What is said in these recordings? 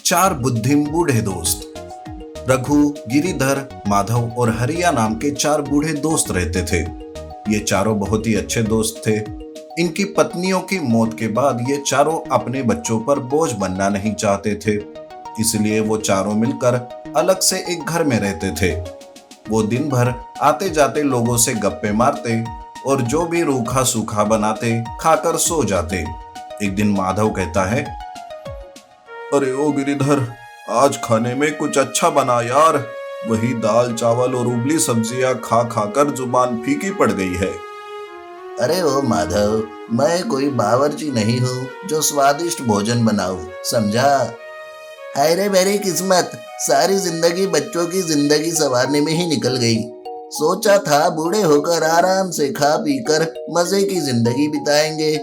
चार बुद्धिम बूढ़े दोस्त रघु, गिरिधर, माधव और हरिया नाम के चार बूढ़े दोस्त रहते थे। ये चारों बहुत ही अच्छे दोस्त थे। इनकी पत्नियों की मौत के बाद ये चारों अपने बच्चों पर बोझ बनना नहीं चाहते थे, इसलिए वो चारों मिलकर अलग से एक घर में रहते थे। वो दिन भर आते जाते लोगों से गप्पे मारते और जो भी रूखा सूखा बनाते खाकर सो जाते। एक दिन माधव कहता है, अरे ओ गिरिधर, आज खाने में कुछ अच्छा बना यार। वही दाल चावल और उबली सब्जियां खा खाकर जुबान फीकी पड़ गई है। अरे ओ माधव, मैं कोई बावर्ची नहीं हूँ जो स्वादिष्ट भोजन बनाऊं, समझा? हाय रे मेरी किस्मत, सारी जिंदगी बच्चों की जिंदगी संवारने में ही निकल गई। सोचा था बूढ़े होकर आराम से खा पी कर मजे की जिंदगी बिताएंगे,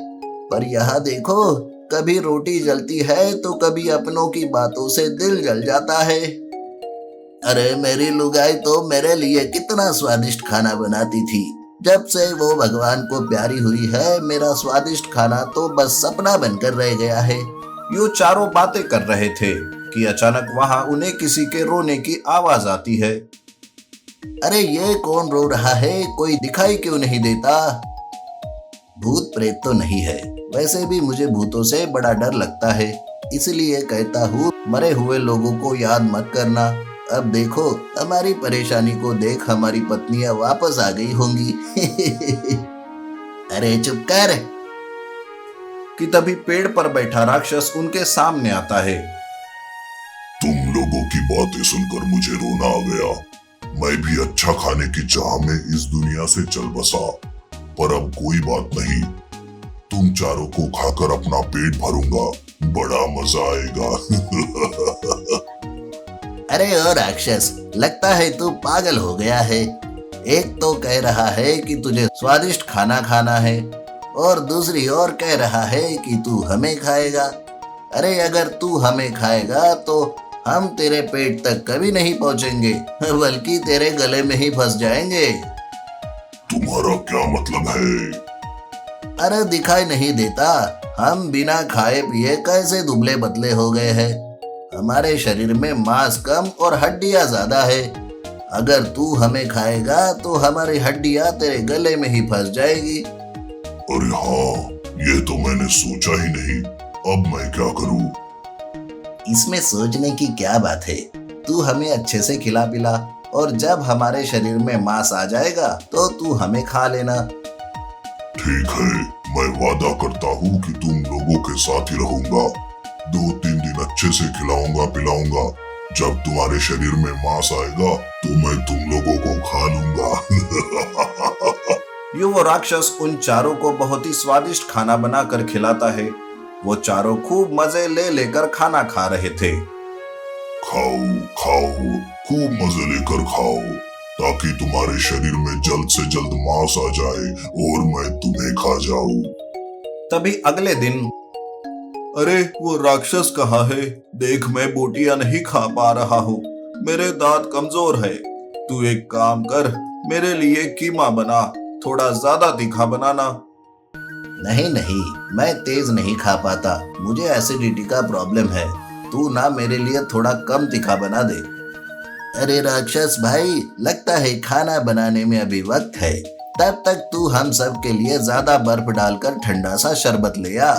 पर यहाँ देखो, कभी रोटी जलती है तो कभी अपनों की बातों से दिल जल जाता है। अरे मेरी लुगाई तो मेरे लिए कितना स्वादिष्ट खाना बनाती थी। जब से वो भगवान को प्यारी हुई है, मेरा स्वादिष्ट खाना तो बस सपना बनकर रह गया है। यूं चारों बातें कर रहे थे कि अचानक वहां उन्हें किसी के रोने की आवाज आती है। अरे ये कौन रो रहा है? कोई दिखाई क्यों नहीं देता? भूत प्रेत तो नहीं है, वैसे भी मुझे भूतों से बड़ा डर लगता है, इसलिए कहता हूँ मरे हुए लोगों को याद मत करना। अब देखो, हमारी परेशानी को देख हमारी पत्नियां वापस आ गई होंगी। अरे चुप कर। कि तभी पेड़ पर बैठा राक्षस उनके सामने आता है। तुम लोगों की बातें सुनकर मुझे रोना आ गया। मैं भी अच्छा खाने की चाह में इस दुनिया से चल बसा, पर अब कोई बात नहीं। तुम चारों को खाकर अपना पेट भरूंगा, बड़ा मजा आएगा। अरे ओ राक्षस, लगता है तू पागल हो गया है। एक तो कह रहा है कि तुझे स्वादिष्ट खाना खाना है और दूसरी ओर कह रहा है कि तू हमें खाएगा। अरे अगर तू हमें खाएगा तो हम तेरे पेट तक कभी नहीं पहुंचेंगे, बल्कि तेरे गले में ही फंस जाएंगे। तुम्हारा क्या मतलब है? अरे दिखाई नहीं देता, हम बिना खाए पिए कैसे दुबले पतले हो गए हैं। हमारे शरीर में मांस कम और हड्डियां ज्यादा है। अगर तू हमें खाएगा तो हमारी हड्डियां तेरे गले में ही फंस जाएगी। अरे हाँ, ये तो मैंने सोचा ही नहीं। अब मैं क्या करूं? इसमें सोचने की क्या बात है? तू हमें अच्छे से खिला पिला और जब हमारे शरीर में मांस आ जाएगा तो तू हमें खा लेना। ठीक है, मैं वादा करता हूँ कि तुम लोगों के साथ ही रहूंगा। 2-3 दिन अच्छे से खिलाऊंगा पिलाऊंगा। जब तुम्हारे शरीर में मांस आएगा तो मैं तुम लोगों को खा लूंगा। यूं वो राक्षस उन चारों को बहुत ही स्वादिष्ट खाना बनाकर खिलाता है। वो चारों खूब मजे ले लेकर खाना खा रहे थे। खाओ खाओ, खूब मजे लेकर खाओ, ताकि तुम्हारे शरीर में जल्द से जल्द मांस आ जाए और मैं तुम्हें खा जाऊं। तभी अगले दिन, अरे वो राक्षस कहाँ है? देख, मैं बोटियां नहीं खा पा रहा हूँ, मेरे दांत कमजोर है। तू एक काम कर, मेरे लिए कीमा बना, थोड़ा ज्यादा तीखा बनाना। नहीं नहीं, मैं तेज नहीं खा पाता, मुझे एसिडिटी का प्रॉब्लम है। तू ना मेरे लिए थोड़ा कम तीखा बना दे। अरे राक्षस भाई, लगता है खाना बनाने में अभी वक्त है। तब तक तू हम सब के लिए ज्यादा बर्फ डालकर ठंडा सा शरबत ले आ।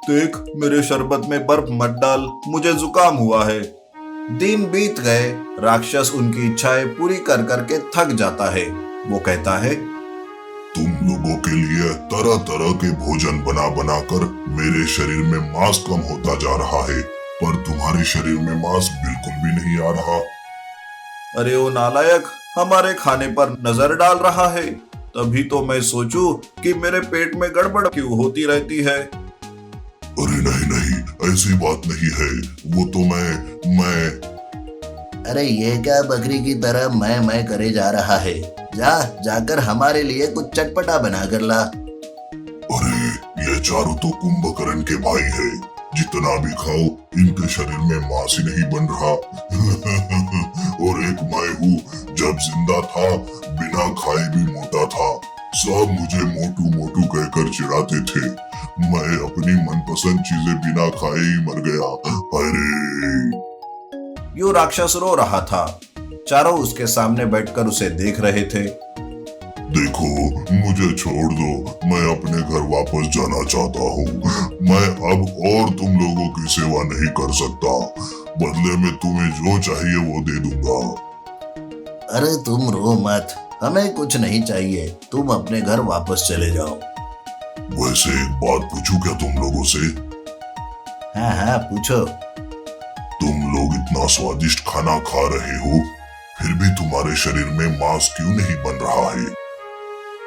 देख, मेरे शरबत में बर्फ मत डाल, मुझे जुकाम हुआ है। दिन बीत गए, राक्षस उनकी इच्छाएं पूरी कर करके थक जाता है। वो कहता है, तुम लोगों के लिए तरह तरह के भोजन बना बना कर मेरे शरीर में मांस कम होता जा रहा है, पर तुम्हारे शरीर में मांस बिल्कुल भी नहीं आ रहा। अरे ओ नालायक, हमारे खाने पर नजर डाल रहा है। तभी तो मैं सोचूं कि मेरे पेट में गड़बड़ क्यों होती रहती है। अरे नहीं नहीं, ऐसी बात नहीं है। वो तो मैं अरे ये क्या बकरी की तरह मैं करे जा रहा है? जाकर हमारे लिए कुछ चटपटा बना कर ला। अरे ये चारों तो कुंभकर्ण के भाई है, जितना भी खाओ इनके शरीर में मांस ही नहीं बन रहा। और एक मैं हूँ, जब जिंदा था बिना खाए भी मोटा था। सब मुझे मोटू मोटू कहकर चिढ़ाते थे, मैं अपनी मनपसंद चीजें बिना खाए ही मर गया। अरे यूं राक्षस रो रहा था। चारों उसके सामने बैठकर उसे देख रहे थे। देखो, मुझे छोड़ दो, मैं अपने घर वापस जाना चाहता हूँ। मैं अब और तुम लोगों की सेवा नहीं कर सकता। बदले में तुम्हें जो चाहिए वो दे दूंगा। अरे तुम रो मत, हमें कुछ नहीं चाहिए, तुम अपने घर वापस चले जाओ। वैसे एक बात पूछूं क्या तुम लोगों से? हाँ हाँ पूछो। तुम लोग इतना स्वादिष्ट खाना खा रहे हो, फिर भी तुम्हारे शरीर में मांस क्यों नहीं बन रहा है?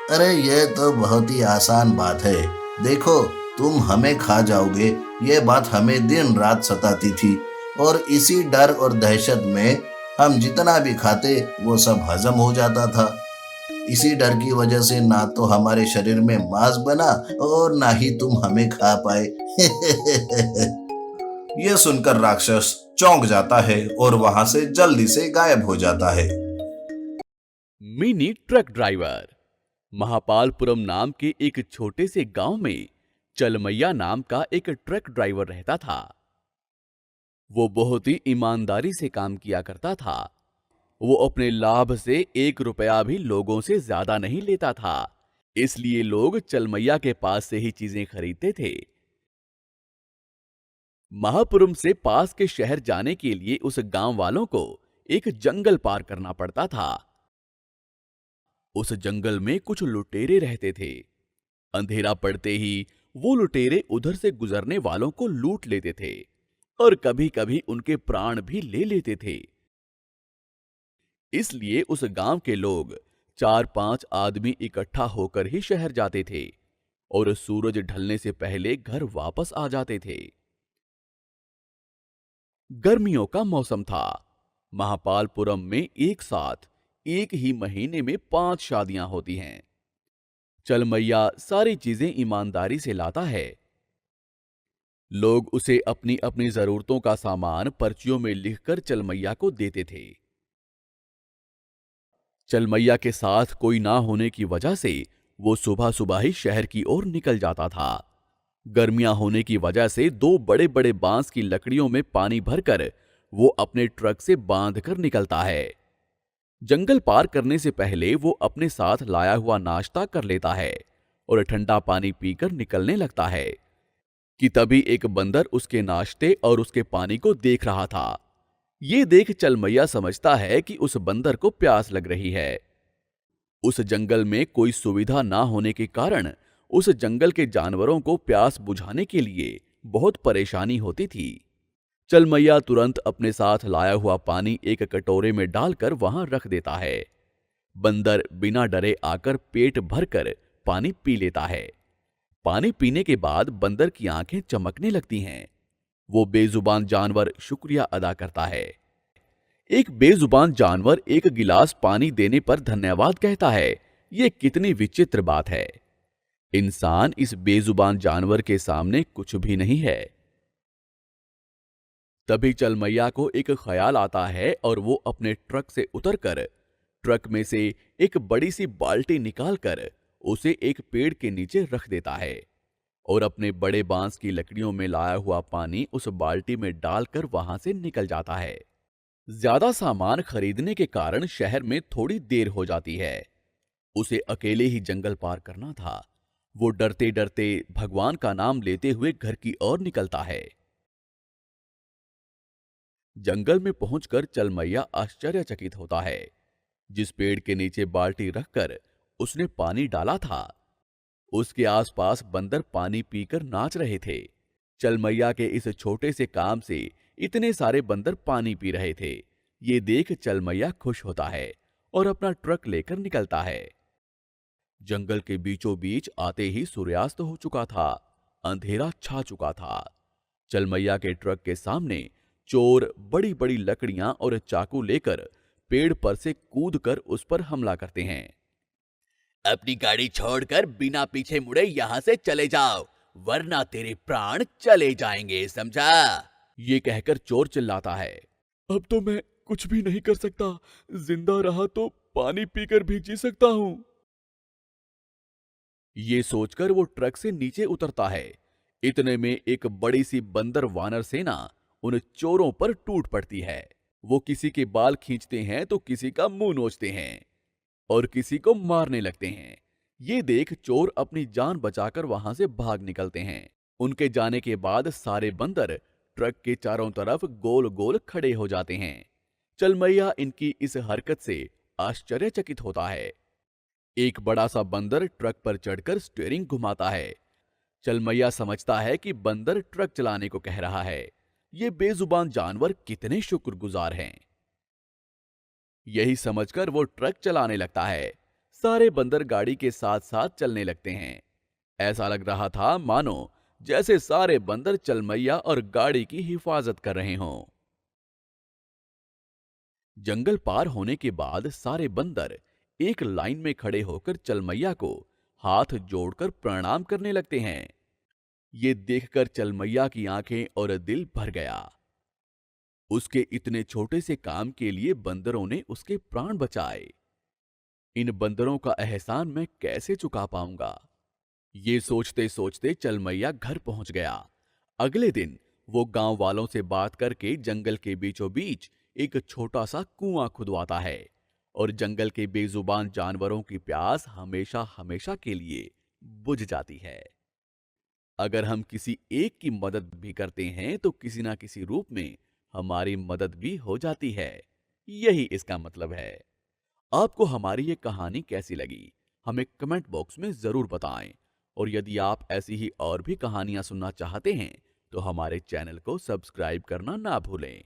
अरे ये तो बहुत ही आसान बात है। देखो, तुम हमें खा जाओगे, ये बात हमें दिन रात सताती थी, और इसी डर और दहशत में हम जितना भी खाते वो सब हजम हो जाता था। इसी डर की वजह से ना तो हमारे शरीर में मांस बना और ना ही तुम हमें खा पाए। यह सुनकर राक्षस चौंक जाता है और वहां से जल्दी से गायब हो जाता है। Mini truck driver. महापालपुरम नाम के एक छोटे से गांव में चलमैया नाम का एक ट्रक ड्राइवर रहता था। वो बहुत ही ईमानदारी से काम किया करता था। वो अपने लाभ से 1 रुपया भी लोगों से ज्यादा नहीं लेता था, इसलिए लोग चलमैया के पास से ही चीजें खरीदते थे। महापुरम से पास के शहर जाने के लिए उस गांव वालों को एक जंगल पार करना पड़ता था। उस जंगल में कुछ लुटेरे रहते थे। अंधेरा पड़ते ही वो लुटेरे उधर से गुजरने वालों को लूट लेते थे और कभी-कभी उनके प्राण भी ले लेते थे। इसलिए उस गांव के लोग 4-5 आदमी इकट्ठा होकर ही शहर जाते थे और सूरज ढलने से पहले घर वापस आ जाते थे। गर्मियों का मौसम था। महापालपुरम में एक साथ एक ही महीने में 5 शादियां होती हैं। चलमैया सारी चीजें ईमानदारी से लाता है। लोग उसे अपनी अपनी जरूरतों का सामान पर्चियों में लिखकर चलमैया को देते थे। चलमैया के साथ कोई ना होने की वजह से वो सुबह सुबह ही शहर की ओर निकल जाता था। गर्मियां होने की वजह से 2 बड़े बड़े बांस की लकड़ियों में पानी भरकर वो अपने ट्रक से बांधकर निकलता है। जंगल पार करने से पहले वो अपने साथ लाया हुआ नाश्ता कर लेता है और ठंडा पानी पीकर निकलने लगता है कि तभी एक बंदर उसके नाश्ते और उसके पानी को देख रहा था। ये देख चलमैया समझता है कि उस बंदर को प्यास लग रही है। उस जंगल में कोई सुविधा ना होने के कारण उस जंगल के जानवरों को प्यास बुझाने के लिए बहुत परेशानी होती थी। चलमैया तुरंत अपने साथ लाया हुआ पानी एक कटोरे में डालकर वहां रख देता है। बंदर बिना डरे आकर पेट भरकर पानी पी लेता है। पानी पीने के बाद बंदर की आंखें चमकने लगती हैं। वो बेजुबान जानवर शुक्रिया अदा करता है। एक बेजुबान जानवर एक गिलास पानी देने पर धन्यवाद कहता है। ये कितनी विचित्र बात है। इंसान इस बेजुबान जानवर के सामने कुछ भी नहीं है। तभी चलमैया को एक ख्याल आता है और वो अपने ट्रक से उतरकर ट्रक में से एक बड़ी सी बाल्टी निकालकर उसे एक पेड़ के नीचे रख देता है और अपने बड़े बांस की लकड़ियों में लाया हुआ पानी उस बाल्टी में डालकर वहां से निकल जाता है। ज्यादा सामान खरीदने के कारण शहर में थोड़ी देर हो जाती है। उसे अकेले ही जंगल पार करना था। वो डरते डरते भगवान का नाम लेते हुए घर की ओर निकलता है। जंगल में पहुंचकर चलमैया आश्चर्यचकित होता है। जिस पेड़ के नीचे बाल्टी रखकर उसने पानी डाला था, उसके आसपास बंदर पानी पीकर नाच रहे थे। चलमैया के इस छोटे से काम से इतने सारे बंदर पानी पी रहे थे। ये देख चलमैया खुश होता है और अपना ट्रक लेकर निकलता है। जंगल के बीचों बीच आते ही सूर्यास्त हो चुका था। अंधेरा छा चुका था। चलमैया के ट्रक के सामने चोर बड़ी बड़ी लकड़ियां और चाकू लेकर पेड़ पर से कूदकर उस पर हमला करते हैं। अपनी गाड़ी छोड़कर बिना पीछे मुड़े यहां से चले जाओ, वरना तेरे प्राण चले जाएंगे, समझा? ये कहकर चोर चिल्लाता है। अब तो मैं कुछ भी नहीं कर सकता। जिंदा रहा तो पानी पीकर भी जी सकता हूं। ये सोचकर वो ट्रक से नीचे उतरता है। इतने में एक बड़ी सी बंदर वानर सेना उन चोरों पर टूट पड़ती है। वो किसी के बाल खींचते हैं तो किसी का मुंह नोचते हैं और किसी को मारने लगते हैं। ये देख चोर अपनी जान बचाकर वहां से भाग निकलते हैं। उनके जाने के बाद सारे बंदर ट्रक के चारों तरफ गोल गोल खड़े हो जाते हैं। चलमैया इनकी इस हरकत से आश्चर्यचकित होता है। एक बड़ा सा बंदर ट्रक पर चढ़कर स्टीयरिंग घुमाता है। चलमैया समझता है कि बंदर ट्रक चलाने को कह रहा है। ये बेजुबान जानवर कितने शुक्रगुजार हैं। यही समझकर वो ट्रक चलाने लगता है। सारे बंदर गाड़ी के साथ साथ चलने लगते हैं। ऐसा लग रहा था मानो जैसे सारे बंदर चलमैया और गाड़ी की हिफाजत कर रहे हों। जंगल पार होने के बाद सारे बंदर एक लाइन में खड़े होकर चलमैया को हाथ जोड़कर प्रणाम करने लगते हैं। ये देखकर चलमैया की आंखें और दिल भर गया। उसके इतने छोटे से काम के लिए बंदरों ने उसके प्राण बचाए। इन बंदरों का एहसान मैं कैसे चुका पाऊंगा? ये सोचते सोचते चलमैया घर पहुंच गया। अगले दिन वो गांव वालों से बात करके जंगल के बीचों बीच एक छोटा सा कुआं खुदवाता है और जंगल के बेजुबान जानवरों की प्यास हमेशा हमेशा के लिए बुझ जाती है। अगर हम किसी एक की मदद भी करते हैं तो किसी ना किसी रूप में हमारी मदद भी हो जाती है। यही इसका मतलब है। आपको हमारी ये कहानी कैसी लगी हमें कमेंट बॉक्स में जरूर बताएं। और यदि आप ऐसी ही और भी कहानियां सुनना चाहते हैं तो हमारे चैनल को सब्सक्राइब करना ना भूलें।